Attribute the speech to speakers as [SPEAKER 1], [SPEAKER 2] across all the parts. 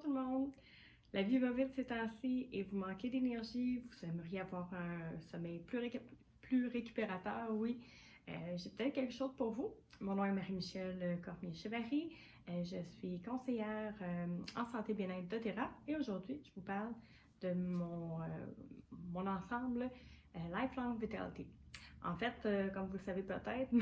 [SPEAKER 1] tout le monde! La vie va vite ces temps-ci et vous manquez d'énergie, vous aimeriez avoir un sommeil plus récupérateur, oui. J'ai peut-être quelque chose pour vous. Mon nom est Marie-Michelle Cormier-Chevary. Je suis conseillère en santé bien-être doTERRA et aujourd'hui, je vous parle de mon ensemble Lifelong Vitality. En fait, comme vous le savez peut-être,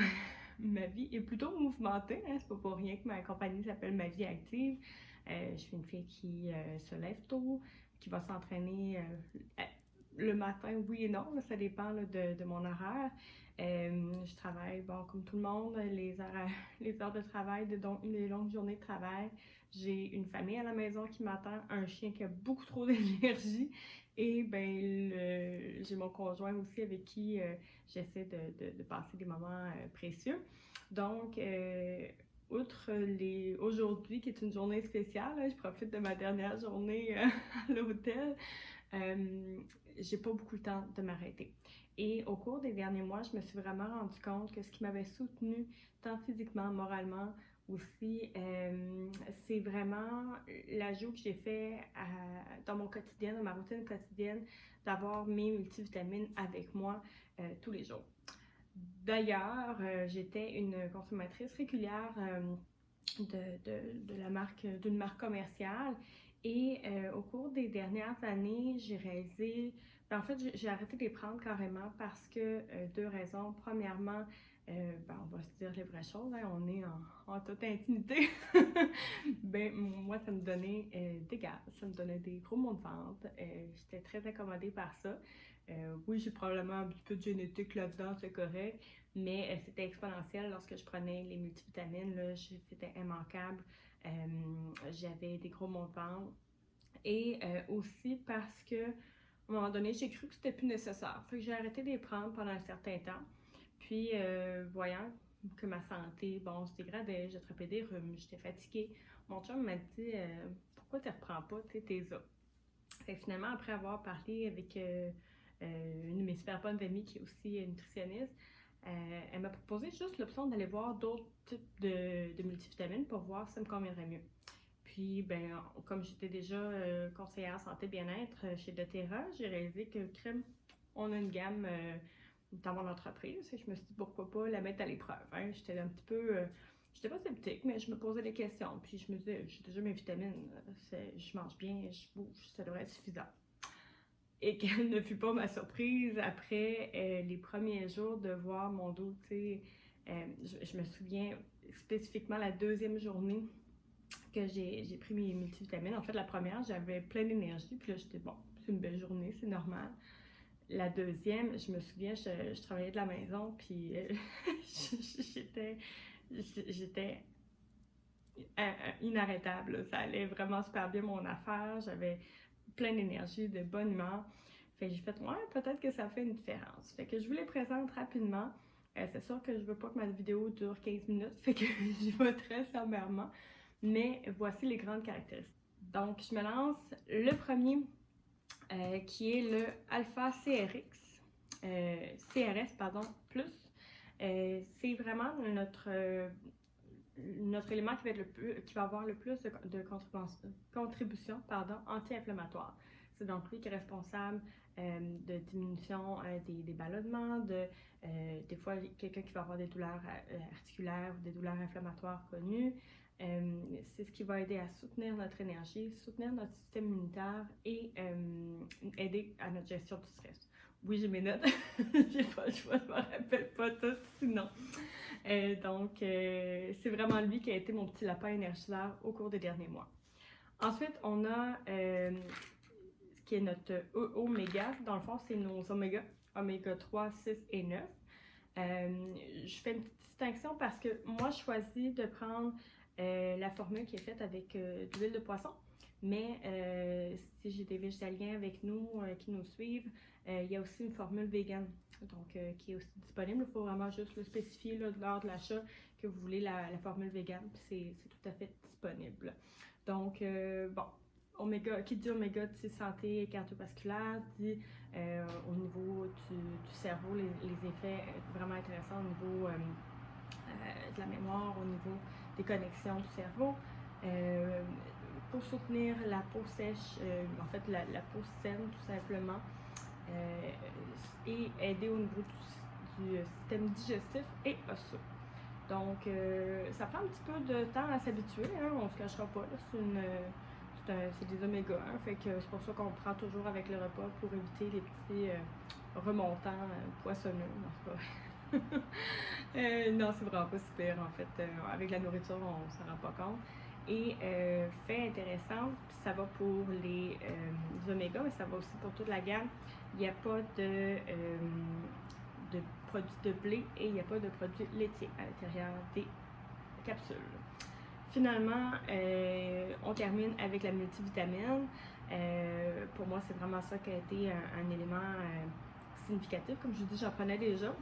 [SPEAKER 1] ma vie est plutôt mouvementée. Hein? C'est pas pour rien que ma compagnie s'appelle Ma Vie Active. Je suis une fille qui se lève tôt, qui va s'entraîner le matin, oui et non, là, ça dépend là, de mon horaire. Je travaille, bon, comme tout le monde, les heures de travail, les longues journées de travail. J'ai une famille à la maison qui m'attend, un chien qui a beaucoup trop d'énergie et ben j'ai mon conjoint aussi avec qui j'essaie de passer des moments précieux. Donc, outre aujourd'hui, qui est une journée spéciale, hein, je profite de ma dernière journée à l'hôtel, j'ai pas beaucoup le temps de m'arrêter. Et au cours des derniers mois, je me suis vraiment rendu compte que ce qui m'avait soutenue, tant physiquement, moralement aussi, c'est vraiment l'ajout que j'ai fait dans mon quotidien, dans ma routine quotidienne, d'avoir mes multivitamines avec moi tous les jours. D'ailleurs, j'étais une consommatrice régulière d'une marque commerciale et au cours des dernières années, j'ai réalisé, en fait, j'ai arrêté de les prendre carrément parce que deux raisons. Premièrement, on va se dire les vraies choses, hein, on est en toute intimité. Moi, ça me donnait des gaz, ça me donnait des gros maux de ventre. J'étais très incommodée par ça. Oui, j'ai probablement un petit peu de génétique là-dedans, c'est correct, mais c'était exponentiel lorsque je prenais les multivitamines, là, c'était immanquable. J'avais des gros maux de ventre. Et aussi parce que, à un moment donné, j'ai cru que c'était plus nécessaire. Fait que j'ai arrêté de les prendre pendant un certain temps. Puis, voyant que ma santé, bon, se dégradait, j'attrapais des rhumes, j'étais fatiguée, mon chum m'a dit pourquoi tu ne reprends pas, tu sais, tes os. Fait que finalement, après avoir parlé avec une de mes super bonnes amies qui est aussi nutritionniste, elle m'a proposé juste l'option d'aller voir d'autres types de multivitamines pour voir si ça me conviendrait mieux. Puis, comme j'étais déjà conseillère santé bien-être chez doTERRA, j'ai réalisé que crème, on a une gamme dans mon entreprise et je me suis dit pourquoi pas la mettre à l'épreuve. Hein? J'étais un petit peu, j'étais pas sceptique, mais je me posais des questions. Puis je me disais, j'ai déjà mes vitamines, je mange bien, je bouge, ça devrait être suffisant. Et quelle ne fut pas ma surprise après les premiers jours de voir mon dos, tu sais, je me souviens spécifiquement la deuxième journée que j'ai pris mes multivitamines. En fait, la première, j'avais plein d'énergie, puis là, j'étais bon, c'est une belle journée, c'est normal. La deuxième, je me souviens, je travaillais de la maison, puis j'étais inarrêtable. Ça allait vraiment super bien mon affaire, j'avais plein d'énergie, de bonne humeur. Fait que j'ai fait, ouais, peut-être que ça fait une différence. Fait que je vous les présente rapidement. C'est sûr que je veux pas que ma vidéo dure 15 minutes, fait que j'y vais très sommairement. Mais voici les grandes caractéristiques. Donc, je me lance. Le premier, qui est le Alpha CRS, pardon, plus. C'est vraiment notre élément qui va avoir le plus de contribution anti-inflammatoire. C'est donc lui qui est responsable de diminution des ballonnements, des fois quelqu'un qui va avoir des douleurs articulaires ou des douleurs inflammatoires connues. C'est ce qui va aider à soutenir notre énergie, soutenir notre système immunitaire et aider à notre gestion du stress. Oui, j'ai mes notes, j'ai pas le choix, je me rappelle pas tout sinon. Donc, c'est vraiment lui qui a été mon petit lapin énergivore au cours des derniers mois. Ensuite, on a ce qui est notre oméga. Dans le fond, c'est nos oméga 3, 6 et 9. Je fais une petite distinction parce que moi, je choisis de prendre la formule qui est faite avec de l'huile de poisson. Mais si j'ai des végétaliens avec nous qui nous suivent, il y a aussi une formule vegan, donc qui est aussi disponible. Il faut vraiment juste le spécifier là, lors de l'achat que vous voulez la formule vegan, puis c'est tout à fait disponible. Donc, oméga, qui dit oméga dit santé cardiovasculaire, dit au niveau du cerveau, les effets vraiment intéressants au niveau de la mémoire, au niveau des connexions du cerveau. pour soutenir la peau sèche, en fait la peau saine tout simplement, et aider au niveau du système digestif et osseux. Donc, ça prend un petit peu de temps à s'habituer, hein, on se cachera pas, là, c'est des oméga 1, fait que c'est pour ça qu'on prend toujours avec le repas pour éviter les petits remontants poissonneux. Non, c'est pas vrai. Non, c'est vraiment pas super en fait. Avec la nourriture, on s'en rend pas compte. Et fait intéressant, ça va pour les oméga, mais ça va aussi pour toute la gamme. Il n'y a pas de produits de blé et il n'y a pas de produits laitiers à l'intérieur des capsules. Finalement, on termine avec la multivitamine. Pour moi, c'est vraiment ça qui a été un élément significatif. Comme je vous dis, j'en prenais déjà.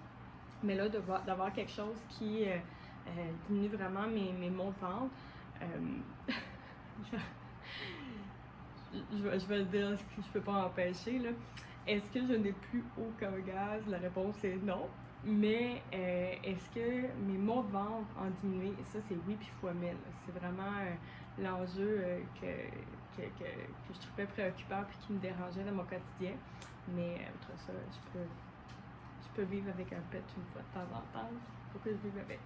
[SPEAKER 1] Mais là, d'avoir quelque chose qui diminue vraiment mes maux de ventre, je vais le dire, je peux pas empêcher, là. Est-ce que je n'ai plus aucun gaz? La réponse est non. Mais est-ce que mes maux de ventre ont diminué? Ça, c'est oui, puis fois 1000. C'est vraiment l'enjeu que je trouvais préoccupant puis qui me dérangeait dans mon quotidien. Mais outre ça, je peux vivre avec un pet une fois de temps en temps. Faut que je vive avec.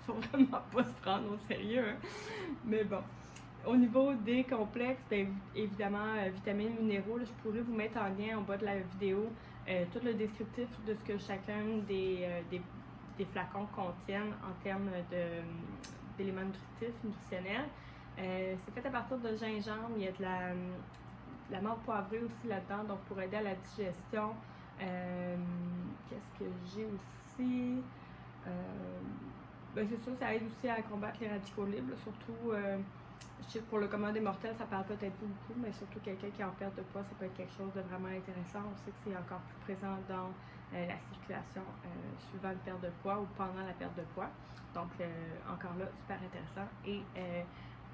[SPEAKER 1] Faut vraiment pas se prendre au sérieux, hein? Mais bon. Au niveau des complexes, bien évidemment, vitamines, minéraux, là, je pourrais vous mettre en lien en bas de la vidéo tout le descriptif de ce que chacun des flacons contiennent en termes d'éléments nutritifs, nutritionnels. C'est fait à partir de gingembre, il y a de la menthe poivrée aussi là-dedans, donc pour aider à la digestion. Qu'est-ce que j'ai aussi? Ben c'est ça, ça aide aussi à combattre les radicaux libres, surtout. Je sais que pour le commun des mortels, ça parle peut-être pas beaucoup, mais surtout quelqu'un qui est en perte de poids, ça peut être quelque chose de vraiment intéressant. On sait que c'est encore plus présent dans la circulation suivant une perte de poids ou pendant la perte de poids. Donc, encore là, super intéressant. Et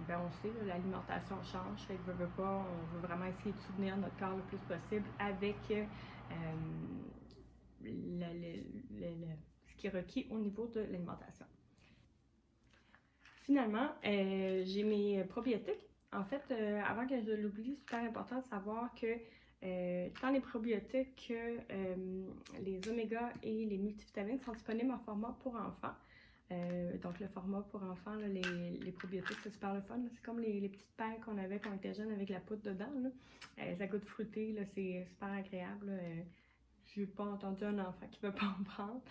[SPEAKER 1] ben, on sait, l'alimentation change, fait que veut pas, on veut vraiment essayer de soutenir notre corps le plus possible avec ce qui est requis au niveau de l'alimentation. Finalement, j'ai mes probiotiques. En fait, avant que je l'oublie, c'est super important de savoir que tant les probiotiques que les oméga et les multivitamines sont disponibles en format pour enfants. Donc, le format pour enfants, là, les probiotiques, c'est super le fun. C'est comme les petites pailles qu'on avait quand on était jeune avec la poudre dedans. Ça goûte fruité, c'est super agréable. Je n'ai pas entendu un enfant qui ne veut pas en prendre.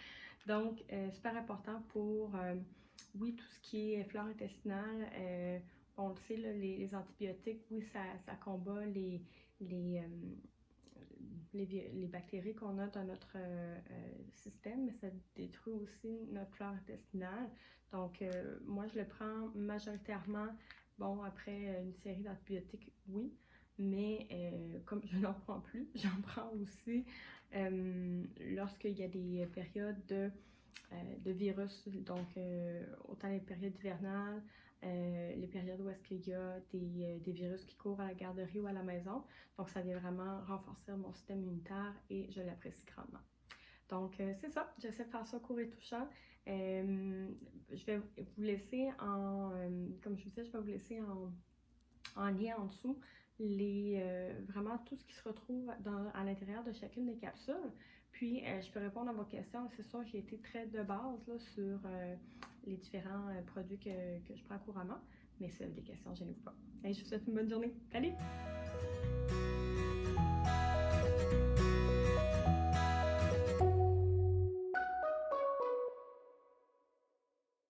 [SPEAKER 1] Donc, super important pour, oui, tout ce qui est flore intestinale. On le sait, là, les antibiotiques, oui, ça combat les bactéries qu'on a dans notre système, mais ça détruit aussi notre flore intestinale. Donc, moi, je le prends majoritairement, bon, après une série d'antibiotiques, oui, mais comme je n'en prends plus, j'en prends aussi lorsqu'il y a des périodes de virus, donc autant les périodes hivernales, les périodes où est-ce qu'il y a des virus qui courent à la garderie ou à la maison. Donc, ça vient vraiment renforcer mon système immunitaire et je l'apprécie grandement. Donc, c'est ça. J'essaie de faire ça court et touchant. Je vais vous laisser comme je vous disais, je vais vous laisser en lien en dessous vraiment tout ce qui se retrouve à l'intérieur de chacune des capsules. Puis, je peux répondre à vos questions. C'est sûr, j'ai été très de base là, sur les différents produits que je prends couramment. Mais si vous avez des questions, gênez-vous pas. Et je vous souhaite une bonne journée. Salut!